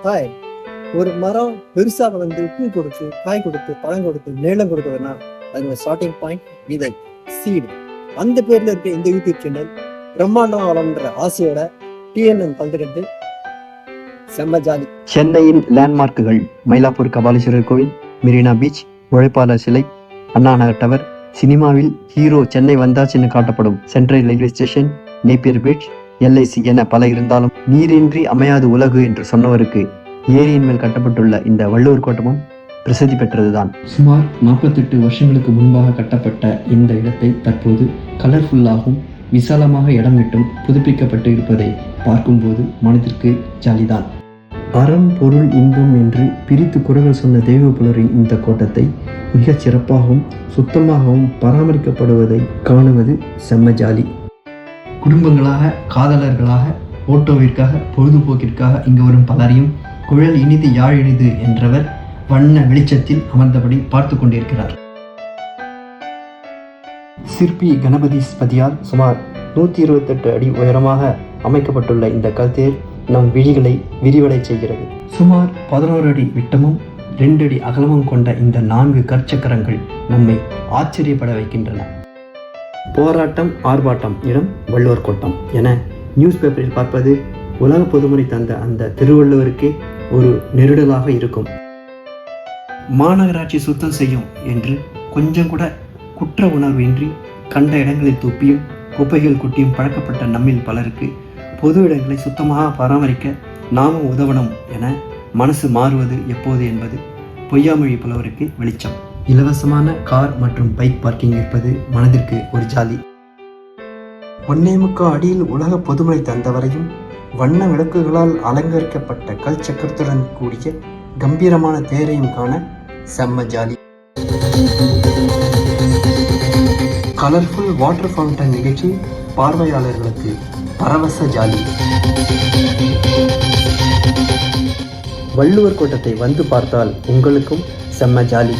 Hi, ஒரு மரம் பெருசா வளர்ந்து பூ கொடுத்து காய் கொடுத்து பழம் கொடுத்து நீளம் கொடுக்குதுன்னா அது ஸ்டார்டிங் பாயிண்ட் விதை சீடு. அந்த பேர்ல இருக்க இந்த யூடியூப் சேனல் பிரம்மாண்டம் வளர்ன்ற ஆசையோட டிஎன்என் பகிர்ந்து செம்ம ஜாலி. சென்னையின் லேண்ட்மார்க்குகள் மயிலாப்பூர் கபாலீஸ்வரர் கோவில், மெரினா பீச், உழைப்பாளர் சிலை, அண்ணா நகர் டவர், சினிமாவில் ஹீரோ சென்னை வந்தாச்சுன்னு காட்டப்படும் central railway station, Napier beach, LIC என பல இருந்தாலும் நீரின்றி அமையாது உலகு என்று சொன்னவருக்கு ஏரியின் மேல் கட்டப்பட்டுள்ள இந்த வள்ளுவர் கோட்டமும் பிரசித்தி பெற்றதுதான். சுமார் 48 வருஷங்களுக்கு முன்பாக கட்டப்பட்ட இந்த இடத்தை தற்போது கலர்ஃபுல்லாகவும் விசாலமாக இடம் விட்டும் புதுப்பிக்கப்பட்டு இருப்பதை பார்க்கும்போது மனதிற்கு ஜாலிதான். அறம் பொருள் இன்பம் என்று பிரித்து குரல்கள் சொன்ன தெய்வ புலரின் இந்த கோட்டத்தை மிகச் சிறப்பாகவும் சுத்தமாகவும் பராமரிக்கப்படுவதை காணுவது செம்ம ஜாலி. குடும்பங்களாக, காதலர்களாக, ஓட்டோவிற்காக, பொழுதுபோக்கிற்காக இங்கு வரும் பலரையும் குழல் இனிது யாழ் இனிது என்றவர் வண்ண வெளிச்சத்தில் அமர்ந்தபடி பார்த்து கொண்டிருக்கிறார். சிற்பி கணபதி ஸ்பதியால் சுமார் 128 அடி உயரமாக அமைக்கப்பட்டுள்ள இந்த கல்தேர் நம் விழிகளை விரிவடை செய்கிறது. சுமார் 11 அடி விட்டமும் 2 அடி அகலமும் கொண்ட இந்த 4 கற்சக்கரங்கள் நம்மை ஆச்சரியப்பட வைக்கின்றன. போராட்டம், ஆர்ப்பாட்டம், இடம் வள்ளுவர் கோட்டம் என நியூஸ் பேப்பரில் பார்ப்பது உலக பொதுமுறை தந்த அந்த திருவள்ளுவருக்கே ஒரு நெருடலாக இருக்கும். மாநகராட்சி சுத்தம் செய்யும் என்று கொஞ்சம் கூட குற்ற உணர்வு இன்றி கண்ட இடங்களில் துப்பியும் குப்பைகள் கொட்டியும் பழக்கப்பட்ட நம்மில் பலருக்கு பொது இடங்களை சுத்தமாக பராமரிக்க நாமும் உதவணும் என மனசு மாறுவது எப்போது என்பது பொய்யாமொழி புலவருக்கு வெளிச்சம். இலவசமான கார் மற்றும் பைக் பார்க்கிங் இருப்பது மனதிற்கு ஒரு ஜாலி. 1.25 அடியில் உலக பொதுமறை தந்தவரையும் வண்ண விளக்குகளால் அலங்கரிக்கப்பட்ட கல் சக்கரத்துடன் கூடிய கம்பீரமான தேரையும் காண செம்ம ஜாலி. கலர்ஃபுல் வாட்டர் ஃபவுண்டன் நிகழ்ச்சி பார்வையாளர்களுக்கு பரவச ஜாலி. வள்ளுவர் கோட்டத்தை வந்து பார்த்தால் உங்களுக்கும் செம்ம ஜாலி.